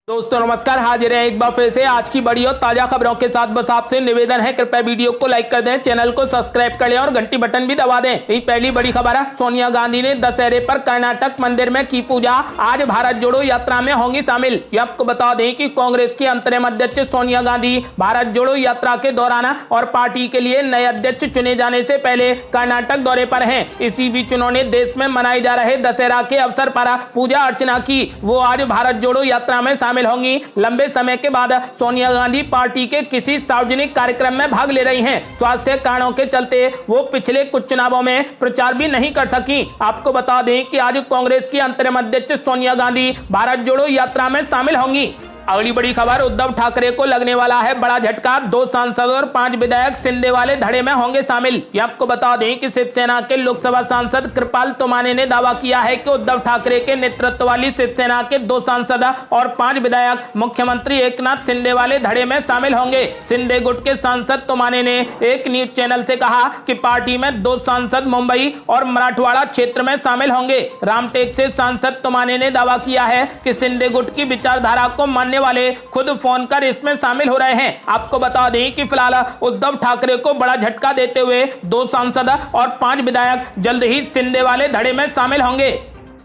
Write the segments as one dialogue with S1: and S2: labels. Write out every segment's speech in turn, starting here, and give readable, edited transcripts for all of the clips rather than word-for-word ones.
S1: दोस्तों नमस्कार, हाजिर है एक बार फिर से आज की बड़ी और ताजा खबरों के साथ। बस आपसे निवेदन है, कृपया वीडियो को लाइक कर दें, चैनल को सब्सक्राइब कर लें और घंटी बटन भी दबा दें। यही पहली बड़ी खबर है। सोनिया गांधी ने दशहरे पर कर्नाटक मंदिर में की पूजा, आज भारत जोड़ो यात्रा में होंगी शामिल। ये आपको बता दें कि कांग्रेस की अंतरिम अध्यक्ष सोनिया गांधी भारत जोड़ो यात्रा के दौरान और पार्टी के लिए नए अध्यक्ष चुने जाने से पहले कर्नाटक दौरे पर हैं। इसी बीच उन्होंने देश में मनाए जा रहे दशहरा के अवसर पर पूजा अर्चना की। वो आज भारत जोड़ो यात्रा में शामिल होंगी। लंबे समय के बाद सोनिया गांधी पार्टी के किसी सार्वजनिक कार्यक्रम में भाग ले रही हैं। स्वास्थ्य कारणों के चलते वो पिछले कुछ चुनावों में प्रचार भी नहीं कर सकी। आपको बता दें कि आज कांग्रेस की अंतरिम अध्यक्ष सोनिया गांधी भारत जोड़ो यात्रा में शामिल होंगी। अगली बड़ी खबर, उद्धव ठाकरे को लगने वाला है बड़ा झटका। 2 सांसद और 5 विधायक सिंधे वाले धड़े में होंगे शामिल। ये आपको बता दें कि शिवसेना के लोकसभा सांसद कृपाल तुमाने ने दावा किया है कि उद्धव ठाकरे के नेतृत्व वाली शिवसेना के 2 सांसद और 5 विधायक मुख्यमंत्री एकनाथ शिंदे वाले धड़े में शामिल होंगे। शिंदे गुट के सांसद तुमाने ने एक न्यूज चैनल से कहा कि पार्टी में 2 सांसद मुंबई और मराठवाड़ा क्षेत्र में शामिल होंगे। रामटेक से सांसद तुमाने ने दावा किया है कि शिंदे गुट की विचारधारा को मानने वाले खुद फोन कर इसमें शामिल हो रहे हैं। आपको बता दें कि फिलहाल उद्धव ठाकरे को बड़ा झटका देते हुए 2 सांसद और 5 विधायक जल्द ही शिंदे वाले धड़े में शामिल होंगे।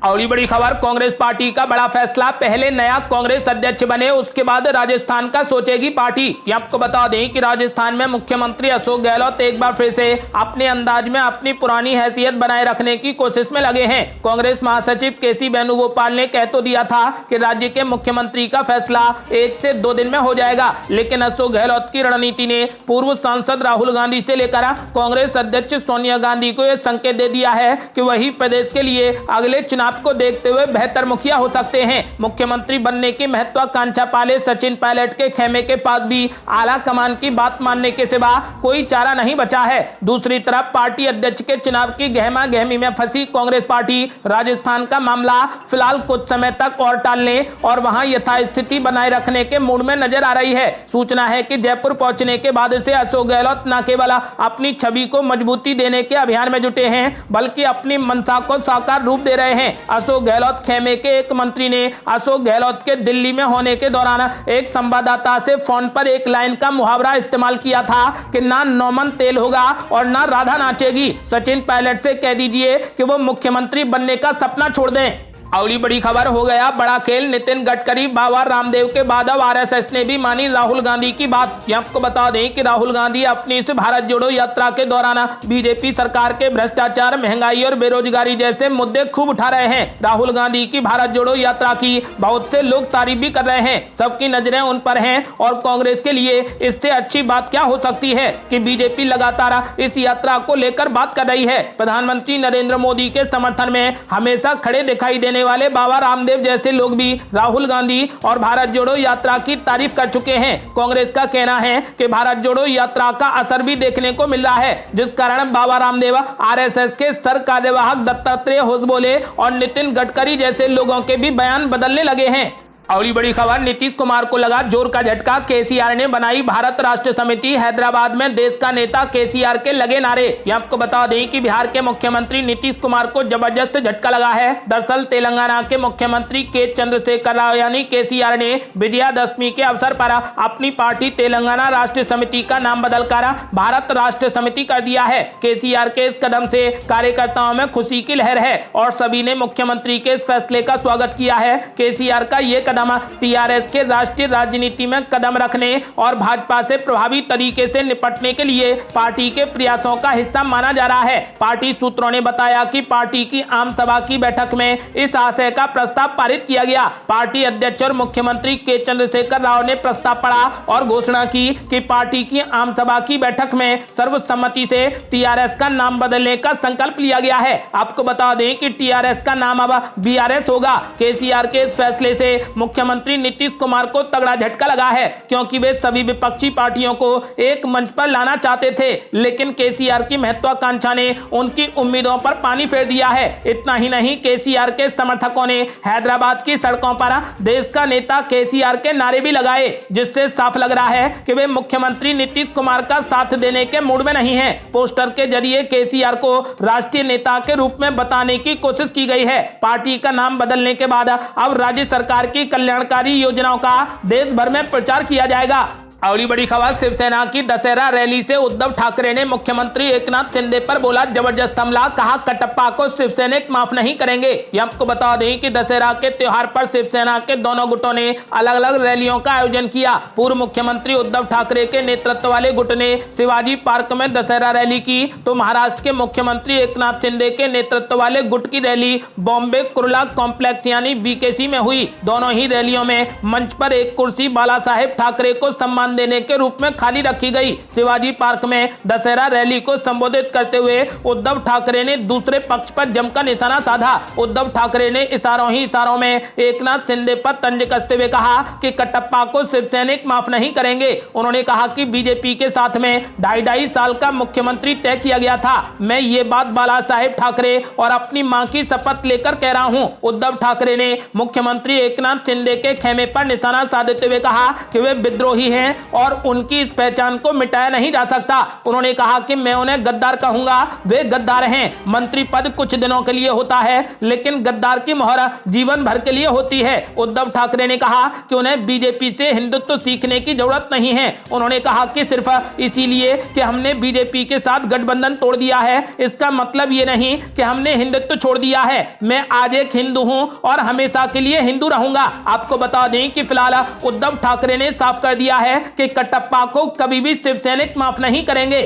S1: अगली बड़ी खबर, कांग्रेस पार्टी का बड़ा फैसला। पहले नया कांग्रेस अध्यक्ष बने, उसके बाद राजस्थान का सोचेगी पार्टी। आपको बता दें कि राजस्थान में मुख्यमंत्री अशोक गहलोत एक बार फिर से अपने अंदाज में अपनी पुरानी हैसियत बनाए रखने की कोशिश में लगे हैं। कांग्रेस महासचिव केसी वेणुगोपाल ने कह तो दिया था कि राज्य के मुख्यमंत्री का फैसला 1 से 2 दिन में हो जाएगा, लेकिन अशोक गहलोत की रणनीति ने पूर्व सांसद राहुल गांधी से लेकर कांग्रेस अध्यक्ष सोनिया गांधी को यह संकेत दे दिया है कि वही प्रदेश के लिए अगले चुनाव को देखते हुए बेहतर मुखिया हो सकते हैं। मुख्यमंत्री बनने की महत्वाकांक्षा पाले सचिन पायलट के खेमे के पास भी आला कमान की बात मानने के सिवा कोई चारा नहीं बचा है। दूसरी तरफ पार्टी अध्यक्ष के चुनाव की गहमा गहमी में फंसी कांग्रेस पार्टी राजस्थान का मामला फिलहाल कुछ समय तक और टालने और वहां यथास्थिति बनाए रखने के मूड में नजर आ रही है। सूचना है कि जयपुर पहुंचने के बाद से अशोक गहलोत न केवल अपनी छवि को मजबूती देने के अभियान में जुटे हैं, बल्कि अपनी मंशा को साकार रूप दे रहे हैं। अशोक गहलोत खेमे के एक मंत्री ने अशोक गहलोत के दिल्ली में होने के दौरान एक संवाददाता से फोन पर एक लाइन का मुहावरा इस्तेमाल किया था कि ना नौमन तेल होगा और ना राधा नाचेगी। सचिन पायलट से कह दीजिए कि वो मुख्यमंत्री बनने का सपना छोड़ दें। अगली बड़ी खबर, हो गया बड़ा खेल। नितिन गडकरी, बाबा रामदेव के बाद अब आरएसएस ने भी मानी राहुल गांधी की बात। आपको बता दें कि राहुल गांधी अपनी इस भारत जोड़ो यात्रा के दौरान बीजेपी सरकार के भ्रष्टाचार, महंगाई और बेरोजगारी जैसे मुद्दे खूब उठा रहे हैं। राहुल गांधी की भारत जोड़ो यात्रा की बहुत से लोग तारीफ भी कर रहे हैं। सबकी नजरें उन पर हैं और कांग्रेस के लिए इससे अच्छी बात क्या हो सकती है कि बीजेपी लगातार इस यात्रा को लेकर बात कर रही है। प्रधानमंत्री नरेंद्र मोदी के समर्थन में हमेशा खड़े दिखाई देने वाले बाबा रामदेव जैसे लोग भी राहुल गांधी और भारत जोड़ो यात्रा की तारीफ कर चुके हैं। कांग्रेस का कहना है कि भारत जोड़ो यात्रा का असर भी देखने को मिल रहा है, जिस कारण बाबा रामदेव, आरएसएस के सर कार्यवाहक दत्तात्रेय होसबोले और नितिन गडकरी जैसे लोगों के भी बयान बदलने लगे हैं। अगली बड़ी खबर, नीतीश कुमार को लगा जोर का झटका। केसीआर ने बनाई भारत राष्ट्र समिति। हैदराबाद में देश का नेता केसीआर के लगे नारे। ये आपको बता दें कि बिहार के मुख्यमंत्री नीतीश कुमार को जबरदस्त झटका लगा है। दरअसल तेलंगाना के मुख्यमंत्री के चंद्रशेखर राव यानी केसीआर ने विजयादशमी के अवसर पर अपनी पार्टी तेलंगाना राष्ट्र समिति का नाम बदलकर भारत राष्ट्र समिति कर दिया है। केसीआर के इस कदम से कार्यकर्ताओं में खुशी की लहर है और सभी ने मुख्यमंत्री के इस फैसले का स्वागत किया है। केसीआर का ये कदम टीआरएस के राष्ट्रीय राजनीति में कदम रखने और भाजपा से प्रभावी तरीके से निपटने के लिए पार्टी के प्रयासों का हिस्सा माना जा रहा है। पार्टी सूत्रों ने बताया कि पार्टी की आम सभा की बैठक में इस आशय का प्रस्ताव पारित किया गया। पार्टी अध्यक्ष और मुख्यमंत्री के चंद्रशेखर राव ने प्रस्ताव पढ़ा और घोषणा की कि पार्टी की आम सभा की बैठक में सर्वसम्मति से टीआरएस का नाम बदलने का संकल्प लिया गया है। आपको बता दें कि टीआरएस का नाम अब बीआरएस होगा। केसीआर के इस फैसले से मुख्यमंत्री नीतीश कुमार को तगड़ा झटका लगा है, क्योंकि वे सभी विपक्षी पार्टियों को एक मंच पर लाना चाहते थे, लेकिन केसीआर की महत्वाकांक्षा ने उनकी उम्मीदों पर पानी फेर दिया है। इतना ही नहीं, केसीआर के समर्थकों ने हैदराबाद की सड़कों पर देश का नेता केसीआर के नारे भी लगाए, जिससे साफ लग रहा है कि वे मुख्यमंत्री नीतीश कुमार का साथ देने के मूड में नहीं है। पोस्टर के जरिए केसीआर को राष्ट्रीय नेता के रूप में बताने की कोशिश की गई है। पार्टी का नाम बदलने के बाद अब राज्य सरकार की कल्याणकारी योजनाओं का देश भर में प्रचार किया जाएगा। अगली बड़ी खबर, शिवसेना की दशहरा रैली से उद्धव ठाकरे ने मुख्यमंत्री एकनाथ शिंदे पर बोला जबरदस्त हमला, कहा कटप्पा को शिवसैनिक माफ नहीं करेंगे। ये आपको बता दें कि दशहरा के त्योहार पर शिवसेना के दोनों गुटों ने अलग अलग रैलियों का आयोजन किया। पूर्व मुख्यमंत्री उद्धव ठाकरे के नेतृत्व वाले गुट ने शिवाजी पार्क में दशहरा रैली की, तो महाराष्ट्र के मुख्यमंत्री एकनाथ शिंदे के नेतृत्व वाले गुट की रैली बॉम्बे कुर्ला कॉम्प्लेक्स यानी बीकेसी में हुई। दोनों ही रैलियों में मंच पर एक कुर्सी बाला साहेब ठाकरे को सम्मान देने के रूप में खाली रखी गई। शिवाजी पार्क में दशहरा रैली को संबोधित करते हुए उद्धव ठाकरे ने दूसरे पक्ष पर जमकर निशाना साधा। उद्धव ठाकरे ने इशारों ही इशारों में एकनाथ शिंदे पर तंज कसते हुए कहा कि कटप्पा को शिवसैनिक माफ नहीं करेंगे। उन्होंने कहा कि बीजेपी के साथ में 2.5 साल का मुख्यमंत्री तय किया गया था। मैं ये बात बाला साहेब ठाकरे और अपनी मां की शपथ लेकर कह रहा हूं। उद्धव ठाकरे ने मुख्यमंत्री एकनाथ शिंदे के खेमे पर निशाना साधते हुए कहा कि वे विद्रोही हैं और उनकी इस पहचान को मिटाया नहीं जा सकता। उन्होंने कहा कि मैं उन्हें गद्दार कहूंगा, वे गद्दार हैं। मंत्री पद कुछ दिनों के लिए होता है, लेकिन गद्दार की मोहर जीवन भर के लिए होती है। उद्धव ठाकरे ने कहा कि उन्हें बीजेपी से हिंदुत्व सीखने की जरूरत नहीं है। उन्होंने कहा कि सिर्फ इसीलिए कि हमने बीजेपी के साथ गठबंधन तोड़ दिया है, इसका मतलब ये नहीं कि हमने हिंदुत्व छोड़ दिया है। मैं आज एक हिंदू हूं और हमेशा के लिए हिंदू रहूंगा। आपको बता दें कि फिलहाल उद्धव ठाकरे ने साफ कर दिया है कि कटप्पा को कभी भी शिवसैनिक माफ नहीं करेंगे।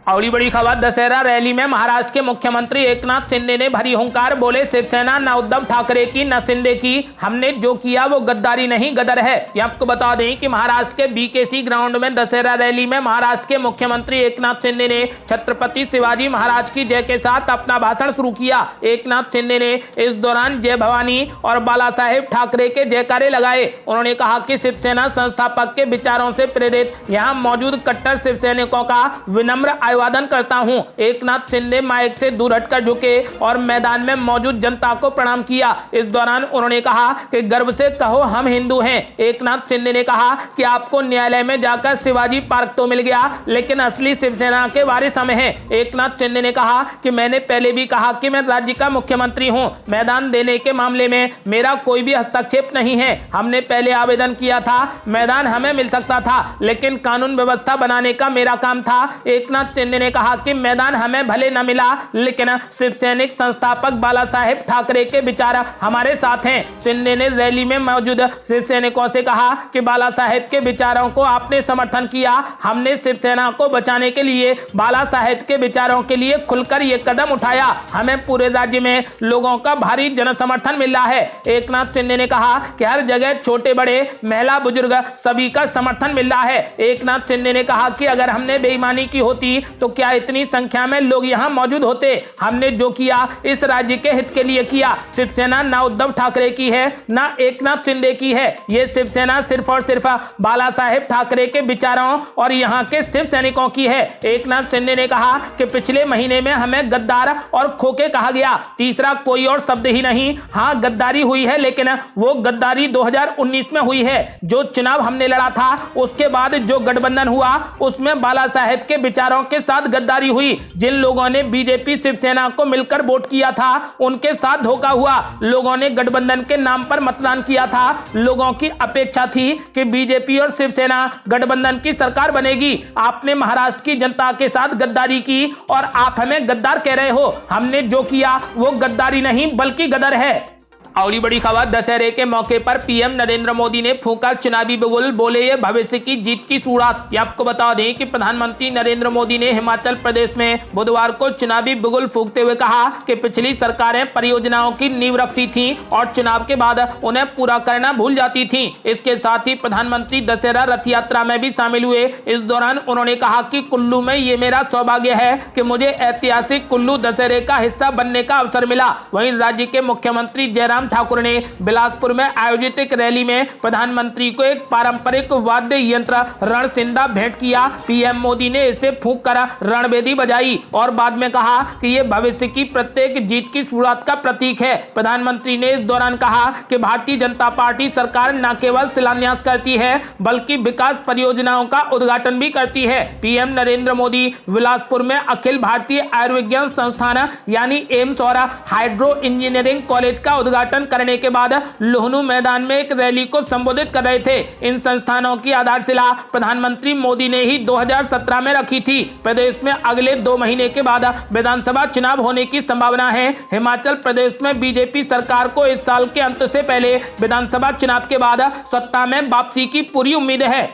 S1: अगली बड़ी खबर, दशहरा रैली में महाराष्ट्र के मुख्यमंत्री एकनाथ शिंदे ने भरी हुंकार, बोले शिवसेना न उद्धव ठाकरे की न शिंदे की, हमने जो किया वो गद्दारी नहीं गदर है। ये आपको बता दें कि महाराष्ट्र के बीकेसी ग्राउंड में दशहरा रैली में महाराष्ट्र के मुख्यमंत्री एकनाथ शिंदे ने छत्रपति शिवाजी महाराज की जय के साथ अपना भाषण शुरू किया। एकनाथ शिंदे ने इस दौरान जय भवानी और बाला साहेब ठाकरे के जयकारे लगाए। उन्होंने कहा कि शिवसेना संस्थापक के विचारों से प्रेरित यहाँ मौजूद कट्टर शिवसैनिकों का विनम्र अभिवादन करता हूं। एकनाथ शिंदे माइक से दूर हटकर झुके और मैदान में मौजूद जनता को प्रणाम किया। इस दौरान उन्होंने कहा कि गर्व से कहो हम हिंदू हैं। एकनाथ शिंदे ने कहा कि आपको न्यायालय में जाकर शिवाजी पार्क तो मिल गया, लेकिन असली शिवसेना के वारिस हम हैं। एकनाथ शिंदे ने कहा कि मैंने पहले भी कहा कि मैं राज्य का मुख्यमंत्री हूं। मैदान देने के मामले में मेरा कोई भी हस्तक्षेप नहीं है। हमने पहले आवेदन किया था, मैदान हमें मिल सकता था, लेकिन कानून व्यवस्था बनाने का मेरा काम था। एकनाथ शिंदे ने कहा कि मैदान हमें भले न मिला, लेकिन शिवसैनिक संस्थापक बाला साहेब ठाकरे के विचार हमारे साथ हैं। शिंदे ने रैली में मौजूद शिवसैनिकों से कहा कि बाला साहेब के विचारों को आपने समर्थन किया। हमने शिवसेना को बचाने के लिए बाला साहेब के विचारों के लिए खुलकर ये कदम उठाया। हमें पूरे राज्य में लोगों का भारी जन समर्थन मिल रहा है। एकनाथ शिंदे ने कहा कि हर जगह छोटे बड़े महिला बुजुर्ग सभी का समर्थन मिल रहा है। एकनाथ शिंदे ने कहा कि अगर हमने बेईमानी की होती तो क्या इतनी संख्या में लोग यहां मौजूद होते। हमने जो किया इस राज्य के हित के लिए किया। शिवसेना ना उद्धव ठाकरे की है ना एकनाथ शिंदे की है। ये शिवसेना सिर्फ और सिर्फ बाला साहेब ठाकरे के विचारों और यहां के शिव सैनिकों की है। एकनाथ शिंदे ने कहा कि पिछले महीने में हमें गद्दार और खोखे कहा गया। तीसरा कोई और शब्द ही नहीं। हाँ, गद्दारी हुई है, लेकिन वो गद्दारी 2019 में हुई है। जो चुनाव हमने लड़ा था उसके बाद जो गठबंधन हुआ उसमें बाला साहेब के विचारों के साथ गद्दारी हुई। जिन लोगों ने बीजेपी शिवसेना को मिलकर वोट किया था उनके साथ धोखा हुआ। लोगों ने गठबंधन के नाम पर मतदान किया था। लोगों की अपेक्षा थी कि बीजेपी और शिवसेना गठबंधन की सरकार बनेगी। आपने महाराष्ट्र की जनता के साथ गद्दारी की और आप हमें गद्दार कह रहे हो। हमने जो किया वो गद्दारी नहीं बल्कि गदर है। अगली बड़ी खबर, दशहरे के मौके पर पीएम नरेंद्र मोदी ने फूंका चुनावी बिगुल, बोले ये भविष्य की जीत की शुरुआत। ये आपको बता दें कि प्रधानमंत्री नरेंद्र मोदी ने हिमाचल प्रदेश में बुधवार को चुनावी बिगुल फूंकते हुए कहा कि पिछली सरकारें परियोजनाओं की नींव रखती थी और चुनाव के बाद उन्हें पूरा करना भूल जाती थी। इसके साथ ही प्रधानमंत्री दशहरा रथ यात्रा में भी शामिल हुए। इस दौरान उन्होंने कहा कि कुल्लू में ये मेरा सौभाग्य है कि मुझे ऐतिहासिक कुल्लू दशहरे का हिस्सा बनने का अवसर मिला। वहीं राज्य के मुख्यमंत्री जयराम ठाकुर ने बिलासपुर में आयोजित एक रैली में प्रधानमंत्री को एक पारंपरिक वाद्य यंत्र रणसिंदा भेंट किया। पीएम मोदी ने इसे फूंक कर रणबेदी बजाई और बाद में कहा कि यह भविष्य की प्रत्येक जीत की शुरुआत का प्रतीक है। प्रधानमंत्री ने इस दौरान कहा कि भारतीय जनता पार्टी सरकार न केवल शिलान्यास करती है बल्कि विकास परियोजनाओं का उद्घाटन भी करती है। पीएम नरेंद्र मोदी बिलासपुर में अखिल भारतीय आयुर्विज्ञान संस्थान यानी एम्स और हाइड्रो इंजीनियरिंग कॉलेज का उद्घाटन उद्घाटन करने के बाद लुहनू मैदान में एक रैली को संबोधित कर रहे थे। इन संस्थानों की आधारशिला प्रधानमंत्री मोदी ने ही 2017 में रखी थी। प्रदेश में अगले 2 महीने के बाद विधानसभा चुनाव होने की संभावना है। हिमाचल प्रदेश में बीजेपी सरकार को इस साल के अंत से पहले विधानसभा चुनाव के बाद सत्ता में वापसी की पूरी उम्मीद है।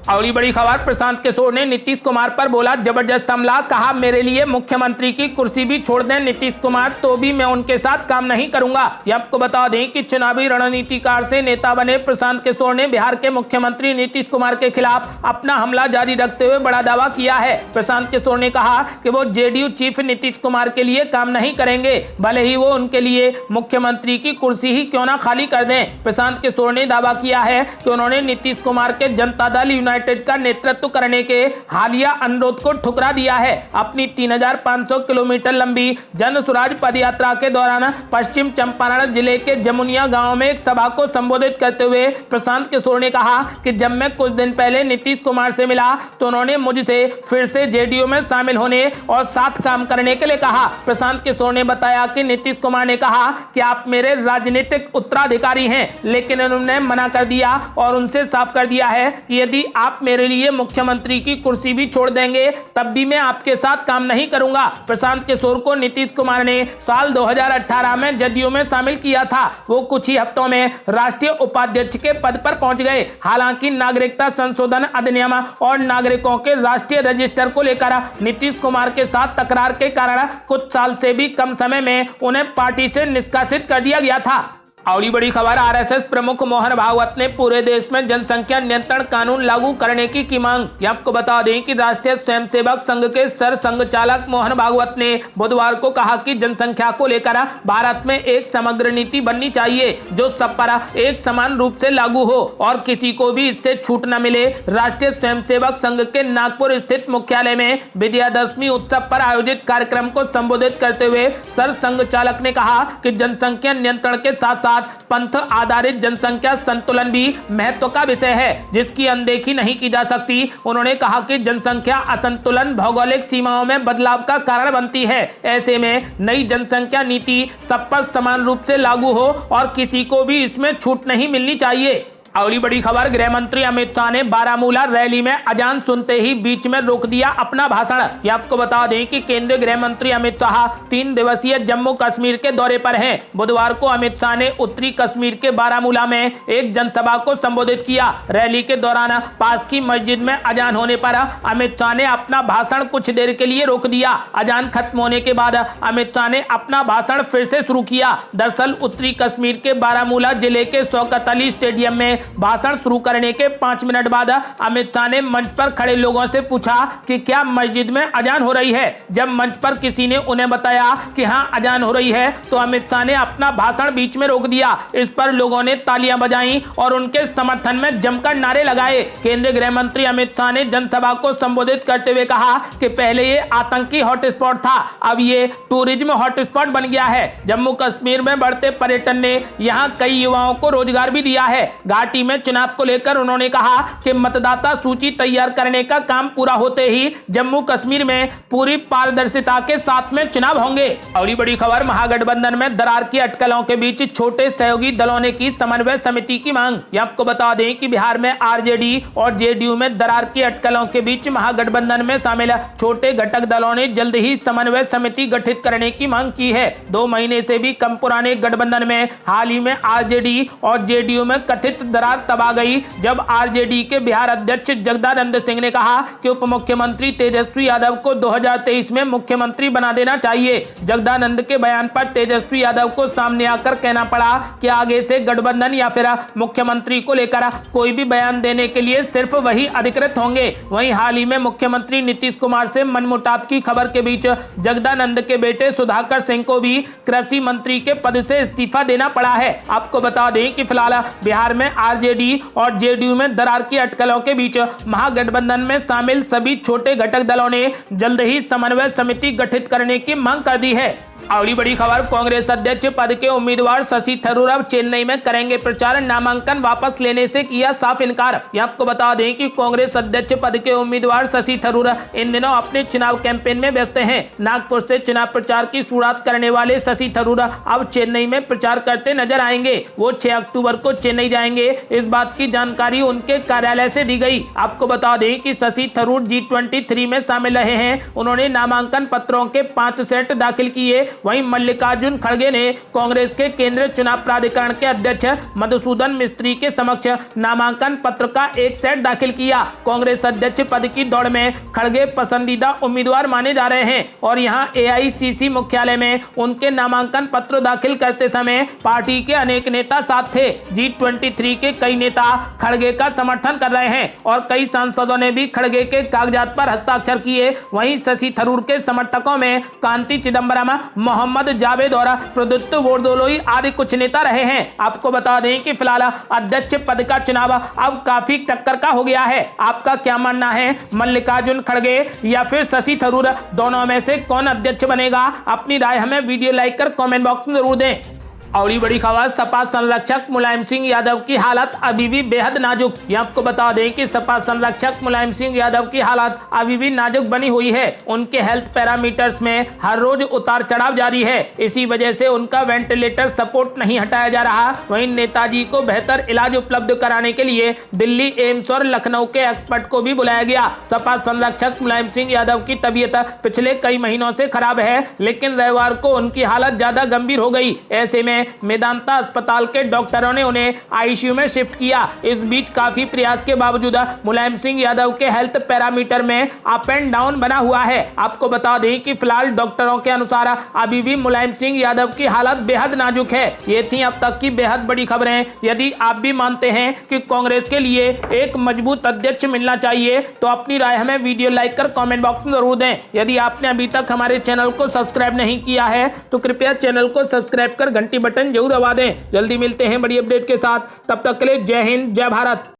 S1: अगली बड़ी खबर, प्रशांत किशोर ने नीतीश कुमार पर बोला जबरदस्त हमला, कहा मेरे लिए मुख्यमंत्री की कुर्सी भी छोड़ दें नीतीश कुमार तो भी मैं उनके साथ काम नहीं करूंगा। ये आपको बता दें कि चुनावी रणनीतिकार से नेता बने प्रशांत किशोर ने बिहार के मुख्यमंत्री नीतीश कुमार के खिलाफ अपना हमला जारी रखते हुए बड़ा दावा किया है। प्रशांत किशोर ने कहा कि वो जेडीयू चीफ नीतीश कुमार के लिए काम नहीं करेंगे, भले ही वो उनके लिए मुख्यमंत्री की कुर्सी ही क्यों ना खाली कर दें। प्रशांत किशोर ने दावा किया है कि उन्होंने नीतीश कुमार के जनता दल यूनाइटेड का नेतृत्व करने के हालिया अनुरोध को ठुकरा दिया है। अपनी 3500 किलोमीटर लंबी जन स्वराज पदयात्रा के दौरान पश्चिम चंपारण जिले के जमुनिया गांव में एक सभा को संबोधित करते हुए प्रशांत किशोर ने कहा कि जब मैं कुछ दिन पहले नीतीश कुमार से मिला तो उन्होंने मुझसे फिर से जेडीयू में शामिल होने और साथ काम करने के लिए कहा। प्रशांत किशोर ने बताया कि नीतीश कुमार ने कहा कि आप मेरे राजनीतिक उत्तराधिकारी हैं, लेकिन उन्होंने मना कर दिया और उनसे साफ कर दिया है कि यदि आप मेरे लिए मुख्यमंत्री की कुर्सी भी छोड़ देंगे तब भी मैं आपके साथ काम नहीं करूंगा। प्रशांत किशोर को नीतीश कुमार ने साल 2018 में जदयू में शामिल किया था। वो कुछ ही हफ्तों में राष्ट्रीय उपाध्यक्ष के पद पर पहुंच गए। हालांकि नागरिकता संशोधन अधिनियम और नागरिकों के राष्ट्रीय रजिस्टर को लेकर नीतीश कुमार के साथ तकरार के कारण कुछ साल से भी कम समय में उन्हें पार्टी से निष्कासित कर दिया गया था। अगली बड़ी खबर, आरएसएस प्रमुख मोहन भागवत ने पूरे देश में जनसंख्या नियंत्रण कानून लागू करने की मांग। आपको बता दें कि राष्ट्रीय स्वयंसेवक संघ के सर संघचालक मोहन भागवत ने बुधवार को कहा कि जनसंख्या को लेकर भारत में एक समग्र नीति बननी चाहिए जो सब पर एक समान रूप से लागू हो और किसी को भी इससे छूट न मिले। राष्ट्रीय स्वयंसेवक संघ के नागपुर स्थित मुख्यालय में विजयादशमी उत्सव पर आयोजित कार्यक्रम को संबोधित करते हुए सर संघचालक ने कहा कि जनसंख्या नियंत्रण के साथ पंथ आधारित जनसंख्या संतुलन भी महत्व का विषय है जिसकी अनदेखी नहीं की जा सकती। उन्होंने कहा कि जनसंख्या असंतुलन भौगोलिक सीमाओं में बदलाव का कारण बनती है। ऐसे में नई जनसंख्या नीति सब पर समान रूप से लागू हो और किसी को भी इसमें छूट नहीं मिलनी चाहिए। अगली बड़ी खबर, गृह मंत्री अमित शाह ने बारामूला रैली में अजान सुनते ही बीच में रोक दिया अपना भाषण। ये आपको बता दें कि केंद्रीय गृह मंत्री अमित शाह 3 दिवसीय जम्मू कश्मीर के दौरे पर हैं। बुधवार को अमित शाह ने उत्तरी कश्मीर के बारामूला में एक जनसभा को संबोधित किया। रैली के दौरान पास की मस्जिद में अजान होने पर अमित शाह ने अपना भाषण कुछ देर के लिए रोक दिया। अजान खत्म होने के बाद अमित शाह ने अपना भाषण फिर से शुरू किया। दरअसल उत्तरी कश्मीर के बारामूला जिले के शौकत अली स्टेडियम में भाषण शुरू करने के 5 मिनट बाद अमित शाह ने मंच पर खड़े लोगों से पूछा कि क्या मस्जिद में अजान हो रही है। जब मंच पर किसी ने उन्हें बताया कि हां अजान हो रही है तो अमित शाह ने अपना भाषण बीच में रोक दिया। इस पर लोगों ने तालियां बजाई और उनके समर्थन में जमकर नारे लगाए। केंद्रीय गृह मंत्री अमित शाह ने जनसभा को संबोधित करते हुए कहा कि पहले ये आतंकी हॉटस्पॉट था, अब ये टूरिज्म हॉटस्पॉट बन गया है। जम्मू कश्मीर में बढ़ते पर्यटन ने यहाँ कई युवाओं को रोजगार भी दिया है। घाटी में चुनाव को लेकर उन्होंने कहा कि मतदाता सूची तैयार करने का काम पूरा होते ही जम्मू कश्मीर में पूरी पारदर्शिता के साथ में चुनाव होंगे। अगली बड़ी खबर, महागठबंधन में दरार की अटकलों के बीच छोटे सहयोगी दलों ने की समन्वय समिति की मांग। ये आपको बता दें कि बिहार में आरजेडी और जेडीयू में दरार की अटकलों के बीच महागठबंधन में शामिल छोटे घटक दलों ने जल्द ही समन्वय समिति गठित करने की मांग की है। 2 महीने से भी कम पुराने गठबंधन में हाल ही में आरजेडी और जेडीयू में कथित दरार तब आ गई जब आरजेडी के बिहार अध्यक्ष जगदानंद सिंह ने कहा कि उप मुख्यमंत्री तेजस्वी यादव को 2023 में मुख्यमंत्री बना देना चाहिए। जगदानंद के बयान पर तेजस्वी यादव को सामने आकर कहना पड़ा कि आगे से गठबंधन या फिर मुख्यमंत्री को लेकर कोई भी बयान देने के लिए सिर्फ वही अधिकृत होंगे। वहीं हाल ही में मुख्यमंत्री नीतीश कुमार से मनमुटाव की खबर के बीच जगदानंद के बेटे सुधाकर सिंह को भी कृषि मंत्री के पद से इस्तीफा देना पड़ा है। आपको बता दें कि फिलहाल बिहार में आरजेडी और जेडीयू में दरार की अटकलों के बीच महागठबंधन में शामिल सभी छोटे घटक दलों ने जल्द ही समन्वय समिति गठित करने की मांग कर दी है। अगली बड़ी खबर, कांग्रेस अध्यक्ष पद के उम्मीदवार शशि थरूर अब चेन्नई में करेंगे प्रचार, नामांकन वापस लेने से किया साफ इनकार। ये आपको बता दें कि कांग्रेस अध्यक्ष पद के उम्मीदवार शशि थरूर इन दिनों अपने चुनाव कैंपेन में व्यस्त हैं। नागपुर से चुनाव प्रचार की शुरुआत करने वाले शशि थरूर अब चेन्नई में प्रचार करते नजर आएंगे। वो 6 अक्टूबर को चेन्नई जाएंगे, इस बात की जानकारी उनके कार्यालय से दी गई। आपको बता दें कि शशि थरूर G23 में शामिल रहे हैं। उन्होंने नामांकन पत्रों के 5 सेट दाखिल किए। वहीं मल्लिकार्जुन खड़गे ने कांग्रेस के केंद्रीय चुनाव प्राधिकरण के अध्यक्ष मधुसूदन मिस्त्री के समक्ष नामांकन पत्र का 1 सेट दाखिल किया। कांग्रेस अध्यक्ष पद की दौड़ में खड़गे पसंदीदा उम्मीदवार माने जा रहे हैं और यहां AICC मुख्यालय में उनके नामांकन पत्र दाखिल करते समय पार्टी के अनेक नेता साथ थे। G23 के कई नेता खड़गे का समर्थन कर रहे हैं और कई सांसदों ने भी खड़गे के कागजात पर हस्ताक्षर किए। वहीं शशि थरूर के समर्थकों में कांति चिदंबरम, मोहम्मद जावेद और प्रदुत्त बोरदोलोई आदि कुछ नेता रहे हैं। आपको बता दें कि फिलहाल अध्यक्ष पद का चुनाव अब काफी टक्कर का हो गया है। आपका क्या मानना है, मल्लिकार्जुन खड़गे या फिर शशि थरूर, दोनों में से कौन अध्यक्ष बनेगा? अपनी राय हमें वीडियो लाइक कर कमेंट बॉक्स में जरूर दें। और बड़ी खबर, सपा संरक्षक मुलायम सिंह यादव की हालत अभी भी बेहद नाजुक। ये आपको बता दें कि सपा संरक्षक मुलायम सिंह यादव की हालत अभी भी नाजुक बनी हुई है। उनके हेल्थ पैरामीटर्स में हर रोज उतार चढ़ाव जारी है। इसी वजह से उनका वेंटिलेटर सपोर्ट नहीं हटाया जा रहा। वहीं नेताजी को बेहतर इलाज उपलब्ध कराने के लिए दिल्ली एम्स और लखनऊ के एक्सपर्ट को भी बुलाया गया। सपा संरक्षक मुलायम सिंह यादव की तबीयत पिछले कई महीनों से खराब है, लेकिन रविवार को उनकी हालत ज्यादा गंभीर हो गई। ऐसे में मेदांता अस्पताल के डॉक्टरों ने उन्हें आईसीयू में शिफ्ट किया। इस बीच काफी प्रयास के बावजूद मुलायम सिंह यादव के हेल्थ पैरामीटर में अप एंड डाउन बना हुआ है। आपको बता दें कि फिलहाल डॉक्टरों के अनुसार अभी भी मुलायम सिंह यादव की हालत बेहद नाजुक है। ये थी अब तक की बेहद बड़ी खबरें। यदि आप भी मानते हैं कि कांग्रेस के लिए एक मजबूत अध्यक्ष मिलना चाहिए तो अपनी राय हमें वीडियो लाइक कर कमेंट बॉक्स में जरूर दें। यदि आपने अभी तक हमारे चैनल को सब्सक्राइब नहीं किया है तो कृपया चैनल को सब्सक्राइब कर घंटी बटन जरूर दबा दें। जल्दी मिलते हैं बड़ी अपडेट के साथ, तब तक के लिए जय हिंद, जय भारत।